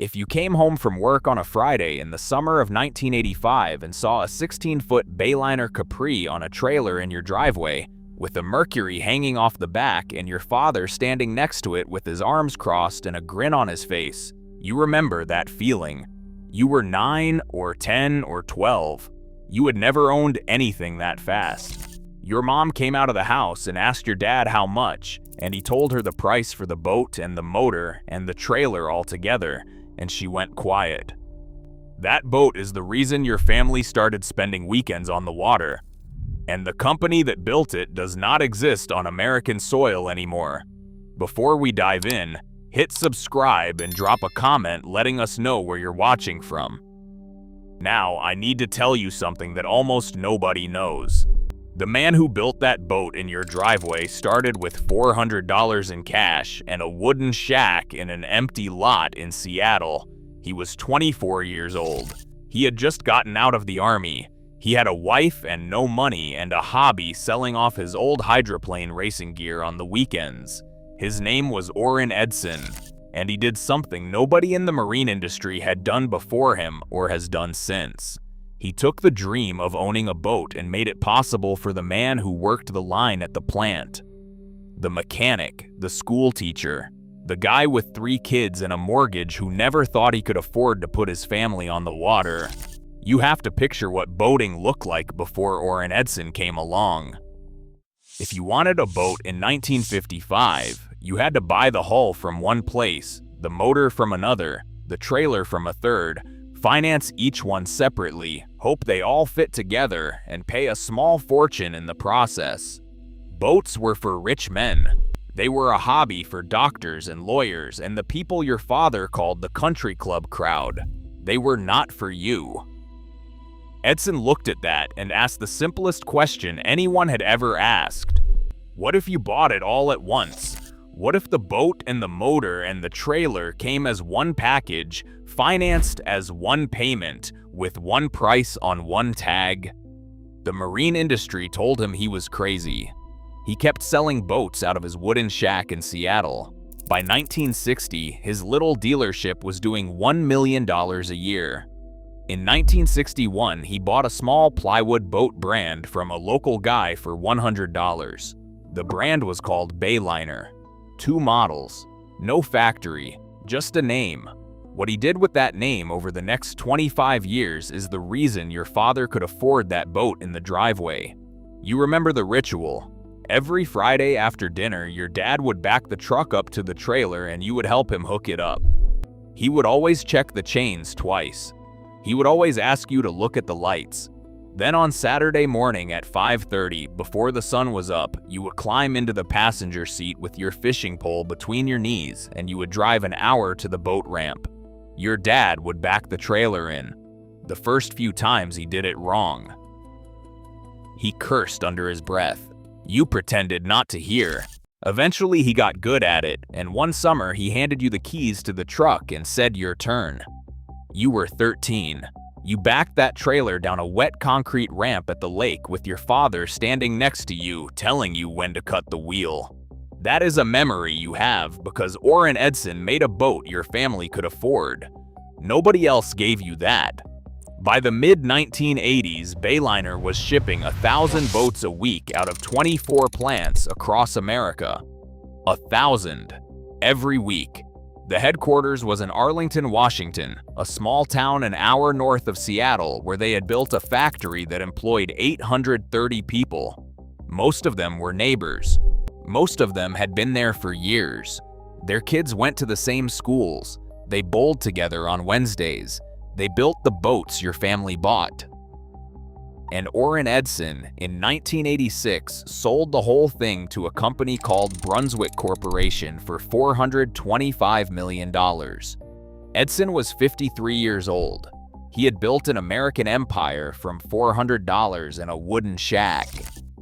If you came home from work on a Friday in the summer of 1985 and saw a 16-foot Bayliner Capri on a trailer in your driveway, with a Mercury hanging off the back and your father standing next to it with his arms crossed and a grin on his face, you remember that feeling. You were 9 or 10 or 12. You had never owned anything that fast. Your mom came out of the house and asked your dad how much, and he told her the price for the boat and the motor and the trailer all together, and she went quiet. That boat is the reason your family started spending weekends on the water. And the company that built it does not exist on American soil anymore. Before we dive in, hit subscribe and drop a comment letting us know where you're watching from. Now, I need to tell you something that almost nobody knows. The man who built that boat in your driveway started with $400 in cash and a wooden shack in an empty lot in Seattle. He was 24 years old. He had just gotten out of the army. He had a wife and no money and a hobby selling off his old hydroplane racing gear on the weekends. His name was Orin Edson, and he did something nobody in the marine industry had done before him or has done since. He took the dream of owning a boat and made it possible for the man who worked the line at the plant. The mechanic, the school teacher, the guy with 3 kids and a mortgage who never thought he could afford to put his family on the water. You have to picture what boating looked like before Orin Edson came along. If you wanted a boat in 1955, you had to buy the hull from one place, the motor from another, the trailer from a third, finance each one separately, hope they all fit together, and pay a small fortune in the process. Boats were for rich men. They were a hobby for doctors and lawyers and the people your father called the country club crowd. They were not for you. Edson looked at that and asked the simplest question anyone had ever asked. What if you bought it all at once? What if the boat and the motor and the trailer came as one package, financed as one payment, with one price on one tag? The marine industry told him he was crazy. He kept selling boats out of his wooden shack in Seattle. By 1960, his little dealership was doing $1 million a year. In 1961, he bought a small plywood boat brand from a local guy for $100. The brand was called Bayliner. 2 models, no factory, just a name. What he did with that name over the next 25 years is the reason your father could afford that boat in the driveway. You remember the ritual. Every Friday after dinner, your dad would back the truck up to the trailer and you would help him hook it up. He would always check the chains twice. He would always ask you to look at the lights. Then on Saturday morning at 5:30, before the sun was up, you would climb into the passenger seat with your fishing pole between your knees and you would drive an hour to the boat ramp. Your dad would back the trailer in. The first few times he did it wrong. He cursed under his breath. You pretended not to hear. Eventually he got good at it, and one summer he handed you the keys to the truck and said your turn. You were 13. You backed that trailer down a wet concrete ramp at the lake with your father standing next to you, telling you when to cut the wheel. That is a memory you have because Orin Edson made a boat your family could afford. Nobody else gave you that. By the mid-1980s, Bayliner was shipping 1,000 boats a week out of 24 plants across America. 1,000. Every week. The headquarters was in Arlington, Washington, a small town an hour north of Seattle where they had built a factory that employed 830 people. Most of them were neighbors. Most of them had been there for years. Their kids went to the same schools. They bowled together on Wednesdays. They built the boats your family bought. And Orin Edson, in 1986, sold the whole thing to a company called Brunswick Corporation for $425 million. Edson was 53 years old. He had built an American empire from $400 in a wooden shack.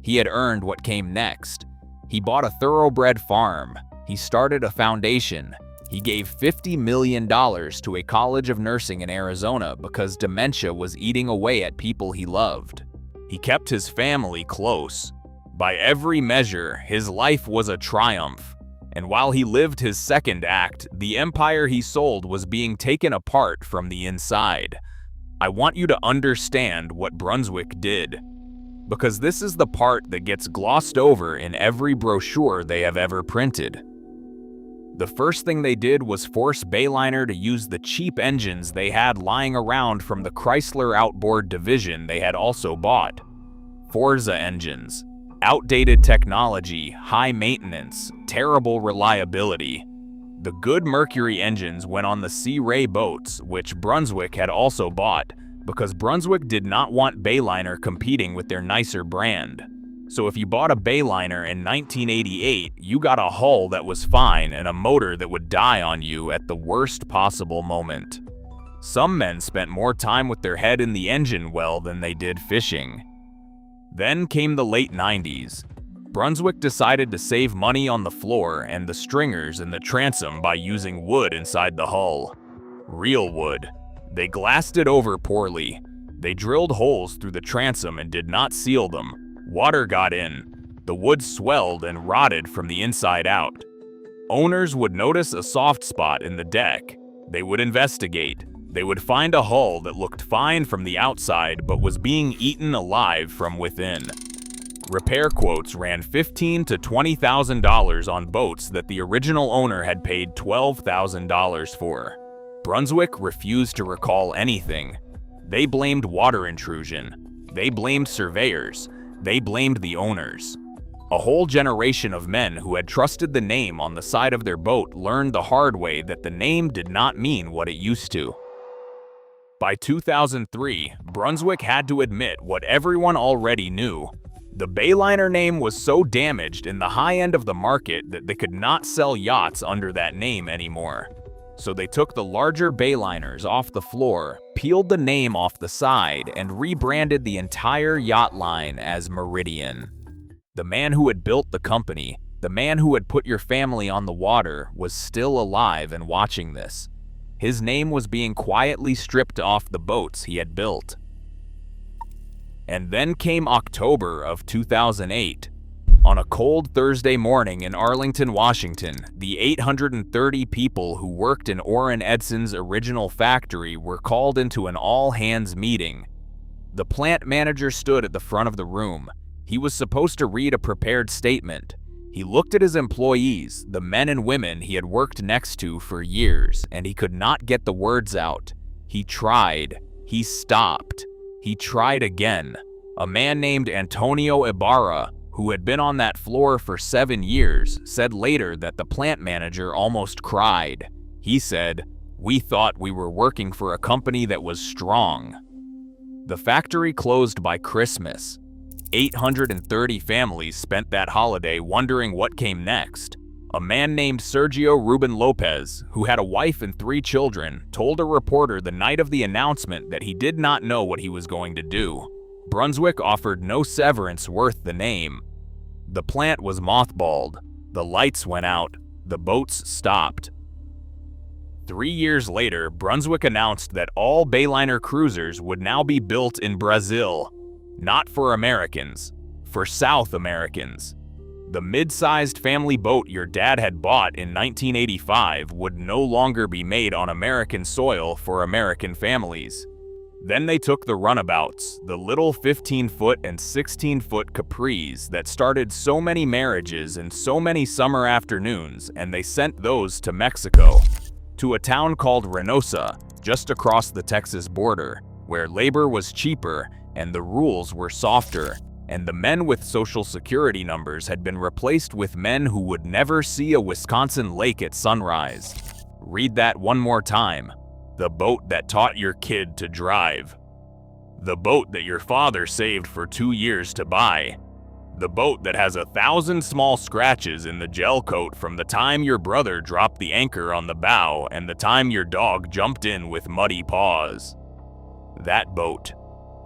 He had earned what came next. He bought a thoroughbred farm. He started a foundation. He gave $50 million to a college of nursing in Arizona because dementia was eating away at people he loved. He kept his family close. By every measure, his life was a triumph. And while he lived his second act, the empire he sold was being taken apart from the inside. I want you to understand what Brunswick did, because this is the part that gets glossed over in every brochure they have ever printed. The first thing they did was force Bayliner to use the cheap engines they had lying around from the Chrysler outboard division they had also bought. Forza engines. Outdated technology, high maintenance, terrible reliability. The good Mercury engines went on the Sea Ray boats, which Brunswick had also bought, because Brunswick did not want Bayliner competing with their nicer brand. So if you bought a Bayliner in 1988, you got a hull that was fine and a motor that would die on you at the worst possible moment. Some men spent more time with their head in the engine well than they did fishing. Then came the late 90s. Brunswick decided to save money on the floor and the stringers and the transom by using wood inside the hull. Real wood. They glassed it over poorly. They drilled holes through the transom and did not seal them. Water got in. The wood swelled and rotted from the inside out. Owners would notice a soft spot in the deck. They would investigate. They would find a hull that looked fine from the outside but was being eaten alive from within. Repair quotes ran $15,000 to $20,000 on boats that the original owner had paid $12,000 for. Brunswick refused to recall anything. They blamed water intrusion. They blamed surveyors. They blamed the owners. A whole generation of men who had trusted the name on the side of their boat learned the hard way that the name did not mean what it used to. By 2003, Brunswick had to admit what everyone already knew. The Bayliner name was so damaged in the high end of the market that they could not sell yachts under that name anymore. So they took the larger Bayliners off the floor, peeled the name off the side, and rebranded the entire yacht line as Meridian. The man who had built the company, the man who had put your family on the water, was still alive and watching this. His name was being quietly stripped off the boats he had built. And then came October of 2008. On a cold Thursday morning in Arlington, Washington, the 830 people who worked in Orin Edson's original factory were called into an all-hands meeting. The plant manager stood at the front of the room. He was supposed to read a prepared statement. He looked at his employees, the men and women he had worked next to for years, and he could not get the words out. He tried. He stopped. He tried again. A man named Antonio Ibarra, who had been on that floor for 7 years, said later that the plant manager almost cried. He said, "We thought we were working for a company that was strong." The factory closed by Christmas. 830 families spent that holiday wondering what came next. A man named Sergio Ruben Lopez, who had a wife and 3 children, told a reporter the night of the announcement that he did not know what he was going to do. Brunswick offered no severance worth the name. The plant was mothballed. The lights went out. The boats stopped. 3 years later, Brunswick announced that all Bayliner cruisers would now be built in Brazil. Not for Americans, for South Americans. The mid-sized family boat your dad had bought in 1985 would no longer be made on American soil for American families. Then they took the runabouts, the little 15-foot and 16-foot Capris that started so many marriages and so many summer afternoons, and they sent those to Mexico, to a town called Reynosa, just across the Texas border, where labor was cheaper and the rules were softer, and the men with social security numbers had been replaced with men who would never see a Wisconsin lake at sunrise. Read that one more time. The boat that taught your kid to drive. The boat that your father saved for 2 years to buy. The boat that has 1,000 small scratches in the gel coat from the time your brother dropped the anchor on the bow and the time your dog jumped in with muddy paws. That boat.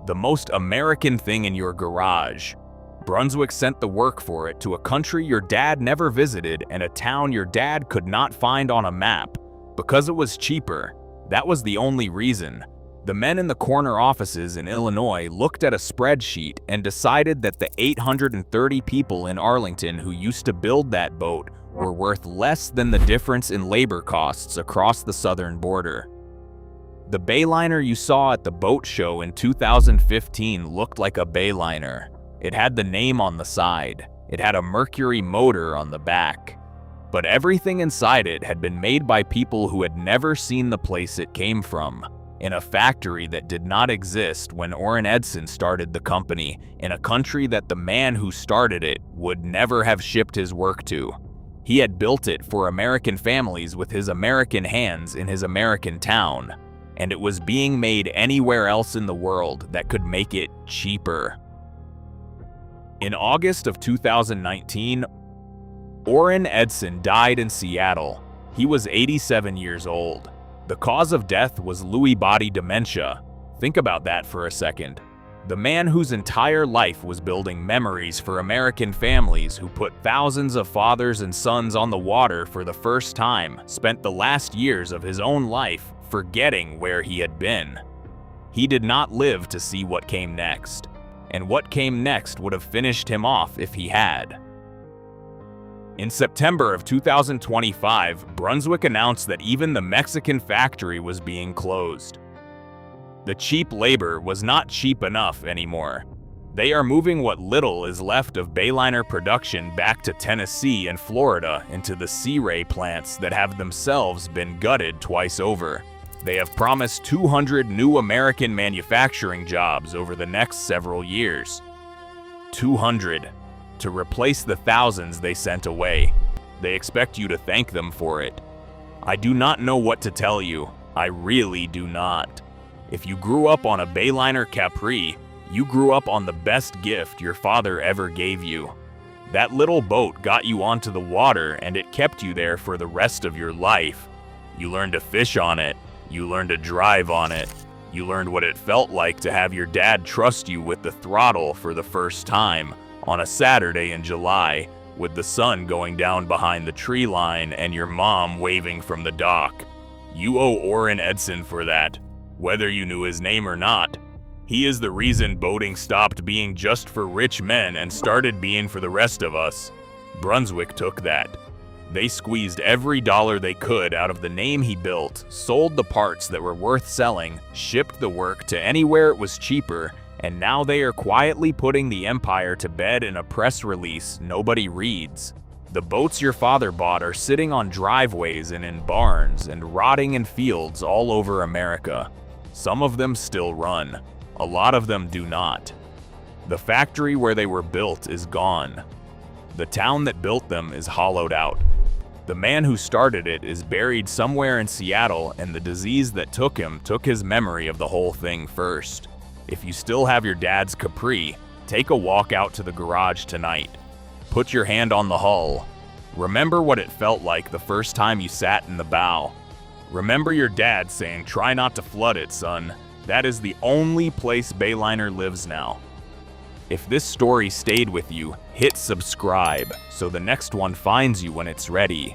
The most American thing in your garage. Brunswick sent the work for it to a country your dad never visited and a town your dad could not find on a map. Because it was cheaper. That was the only reason. The men in the corner offices in Illinois looked at a spreadsheet and decided that the 830 people in Arlington who used to build that boat were worth less than the difference in labor costs across the southern border. The Bayliner you saw at the boat show in 2015 looked like a Bayliner. It had the name on the side. It had a Mercury motor on the back. But everything inside it had been made by people who had never seen the place it came from, in a factory that did not exist when Orin Edson started the company, in a country that the man who started it would never have shipped his work to. He had built it for American families with his American hands in his American town, and it was being made anywhere else in the world that could make it cheaper. In August of 2019, Orin Edson died in Seattle. He was 87 years old. The cause of death was Lewy body dementia. Think about that for a second. The man whose entire life was building memories for American families who put thousands of fathers and sons on the water for the first time spent the last years of his own life forgetting where he had been. He did not live to see what came next, and what came next would have finished him off if he had. In September of 2025, Brunswick announced that even the Mexican factory was being closed. The cheap labor was not cheap enough anymore. They are moving what little is left of Bayliner production back to Tennessee and Florida into the Sea Ray plants that have themselves been gutted twice over. They have promised 200 new American manufacturing jobs over the next several years. 200. To replace the thousands they sent away. They expect you to thank them for it. I do not know what to tell you. I really do not. If you grew up on a Bayliner Capri, you grew up on the best gift your father ever gave you. That little boat got you onto the water and it kept you there for the rest of your life. You learned to fish on it. You learned to drive on it. You learned what it felt like to have your dad trust you with the throttle for the first time on a Saturday in July, with the sun going down behind the tree line and your mom waving from the dock. You owe Orin Edson for that, whether you knew his name or not. He is the reason boating stopped being just for rich men and started being for the rest of us. Brunswick took that. They squeezed every dollar they could out of the name he built, sold the parts that were worth selling, shipped the work to anywhere it was cheaper, and now they are quietly putting the empire to bed in a press release nobody reads. The boats your father bought are sitting on driveways and in barns and rotting in fields all over America. Some of them still run. A lot of them do not. The factory where they were built is gone. The town that built them is hollowed out. The man who started it is buried somewhere in Seattle, and the disease that took him took his memory of the whole thing first. If you still have your dad's Capri, take a walk out to the garage tonight. Put your hand on the hull. Remember what it felt like the first time you sat in the bow. Remember your dad saying, "Try not to flood it, son." That is the only place Bayliner lives now. If this story stayed with you, hit subscribe so the next one finds you when it's ready.